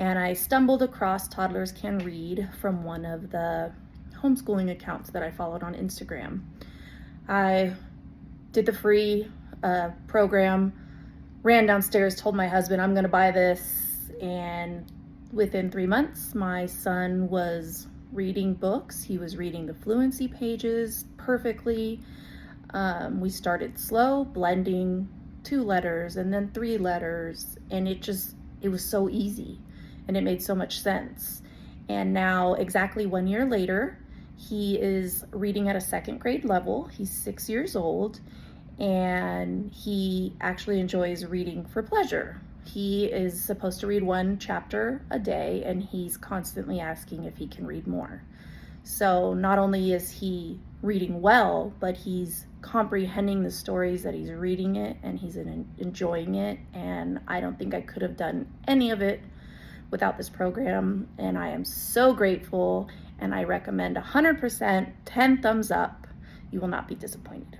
And I stumbled across Toddlers Can Read from one of the homeschooling accounts that I followed on Instagram. I did the free program, ran downstairs, told my husband I'm going to buy this, and within 3 months my son was reading books. He was reading the Fluency Pages perfectly. We started slow, blending 2 letters and then 3 letters, and it was so easy and it made so much sense. And now, exactly 1 year later, he is reading at a 2nd grade level. He's 6 years old, and he actually enjoys reading for pleasure. He is supposed to read 1 chapter a day, and he's constantly asking if he can read more. So not only is he reading well, but he's comprehending the stories that he's reading it, and he's enjoying it. And I don't think I could have done any of it without this program, and I am so grateful, and I recommend 100%, 10 thumbs up. You will not be disappointed.